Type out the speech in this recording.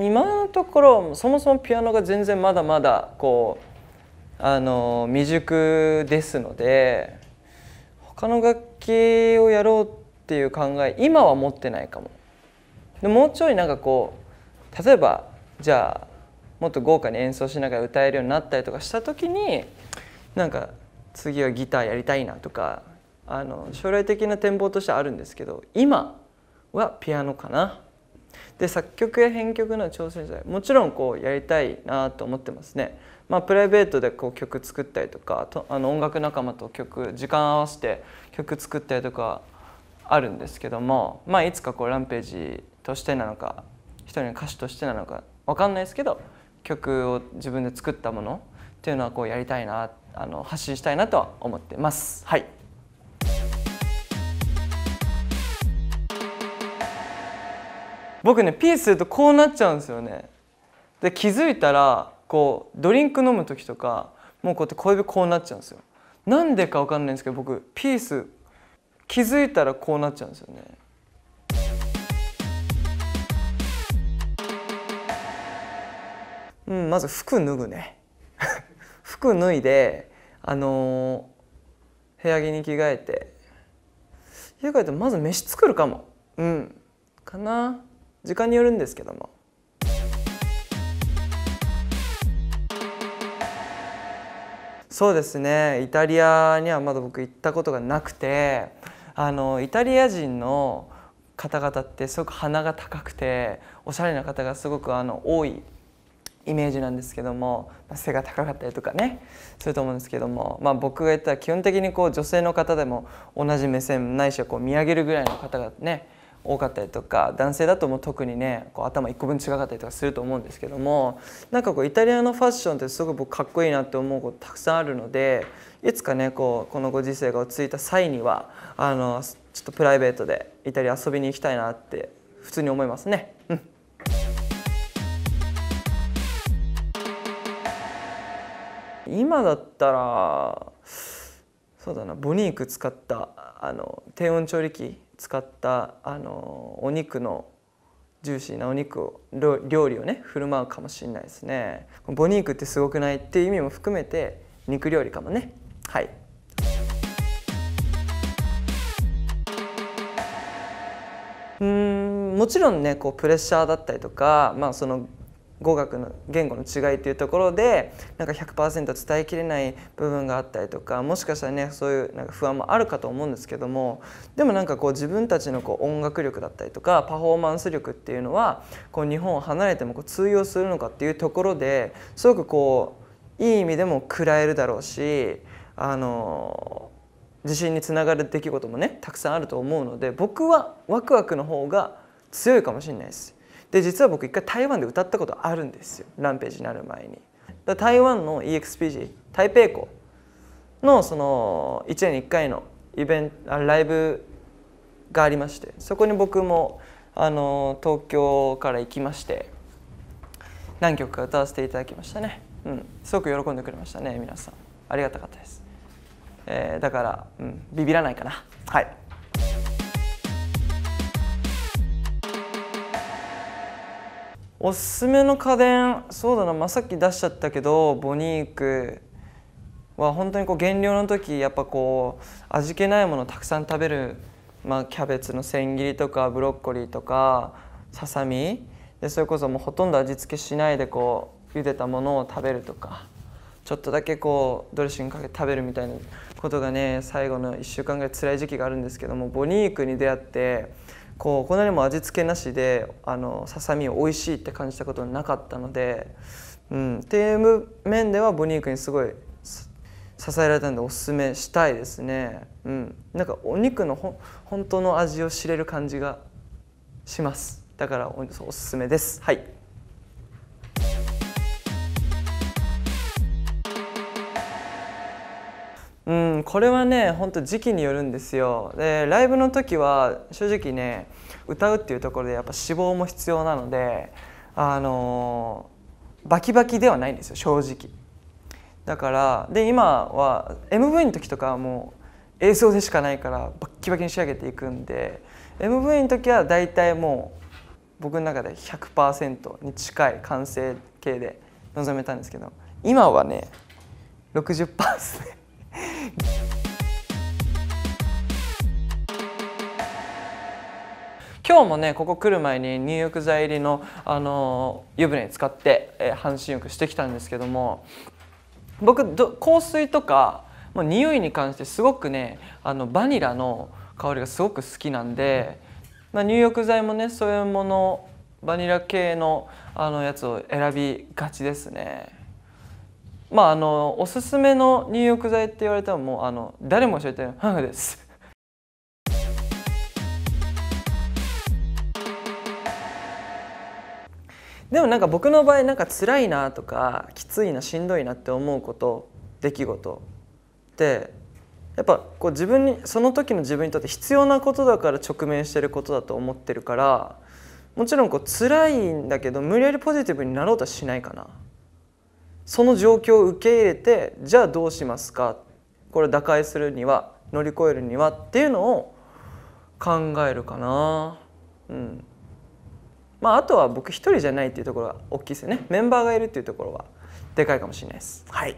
今のところそもそもピアノが全然まだまだこう未熟ですので、他の楽器をやろうっていう考え今は持ってないかも。でもうちょいなんかこう例えばじゃあもっと豪華に演奏しながら歌えるようになったりとかした時になんか次はギターやりたいなとか将来的な展望としてはあるんですけど、今はピアノかな。で作曲や編曲の挑戦者もちろんこうやりたいなと思ってますね。プライベートでこう曲作ったりとか音楽仲間と時間合わせて曲作ったりとかあるんですけども、いつかこうランページとしてなのか一人の歌手としてなのか分かんないですけど、曲を自分で作ったものっていうのはこうやりたいな発信したいなとは思ってます。はい。僕ねピースするとこうなっちゃうんですよね。で気づいたらこうドリンク飲む時とかもうこうやって小指こうなっちゃうんですよ。なんでか分かんないんですけど僕ピース気づいたらこうなっちゃうんですよね。まず服脱ぐね服脱いで部屋着に着替えて家帰ってまず飯作るかもかな。時間によるんですけども。そうですね、イタリアにはまだ僕行ったことがなくてイタリア人の方々ってすごく鼻が高くておしゃれな方がすごく多いイメージなんですけども、背が高かったりとかねすると思うんですけども、僕が言ったら基本的にこう女性の方でも同じ目線ないしはこう見上げるぐらいの方がね多かったりとか、男性だともう特にねこう頭1個分違かったりとかすると思うんですけども、なんかこうイタリアのファッションってすごく僕かっこいいなって思うことたくさんあるので、いつかねこのご時世が落ち着いた際にはちょっとプライベートでイタリア遊びに行きたいなって普通に思いますね。今だったらそうだな、ボニーク使った低温調理器使ったお肉のジューシーなお肉を料理をね振る舞うかもしれないですね。ボニークってすごくないっていう意味も含めて肉料理かもね。はい。もちろんねこうプレッシャーだったりとか、その語学の言語の違いっていうところでなんか 100% 伝えきれない部分があったりとか、もしかしたらねそういうなんか不安もあるかと思うんですけども、でもなんかこう自分たちのこう音楽力だったりとかパフォーマンス力っていうのはこう日本を離れてもこう通用するのかっていうところですごくこういい意味でも食らえるだろうし、自信につながる出来事もねたくさんあると思うので、僕はワクワクの方が強いかもしれないです。で実は僕一回台湾で歌ったことあるんですよ、ランページになる前に。台湾の EXPG 台北校のその1年に1回のライブがありまして、そこに僕も東京から行きまして何曲か歌わせていただきましたね。すごく喜んでくれましたね、皆さん。ありがたかったです。だから、ビビらないかな。はい。おすすめの家電、そうだな、さっき出しちゃったけどボニークは本当にこう減量の時やっぱこう味気ないものをたくさん食べる、キャベツの千切りとかブロッコリーとかささみで、それこそもうほとんど味付けしないでこう茹でたものを食べるとか、ちょっとだけこうドレッシングかけて食べるみたいなことがね最後の1週間ぐらい辛い時期があるんですけども、ボニークに出会ってこんなにも味付けなしでささみを美味しいって感じたことなかったので、っていう面ではボニークにすごい支えられたのでおすすめしたいですね。なんかお肉の本当の味を知れる感じがします。だからおすすめです。はい。うん、これはね本当時期によるんですよ。でライブの時は正直ね歌うっていうところでやっぱ脂肪も必要なのでバキバキではないんですよ正直。だからで今は MV の時とかはもう映像でしかないからバッキバキに仕上げていくんで MV の時はだいたいもう僕の中で 100% に近い完成形で臨めたんですけど今はね 60% ですね。今日もねここ来る前に入浴剤入りの、湯船に使って、半身浴してきたんですけども僕香水とかもう匂いに関してすごくねバニラの香りがすごく好きなんで、入浴剤もねそういうものバニラ系のやつを選びがちですね。おすすめの入浴剤って言われたらもう誰も教えてるハグです。でもなんか僕の場合なんか辛いなとかきついなしんどいなって思うこと出来事ってやっぱこう自分にその時の自分にとって必要なことだから直面してることだと思ってるからもちろんこう辛いんだけど無理やりポジティブになろうとはしないかな。その状況を受け入れてじゃあどうしますかこれ打開するには乗り越えるにはっていうのを考えるかな。あとは僕一人じゃないっていうところが大きいですよね。メンバーがいるっていうところはでかいかもしれないです。はい。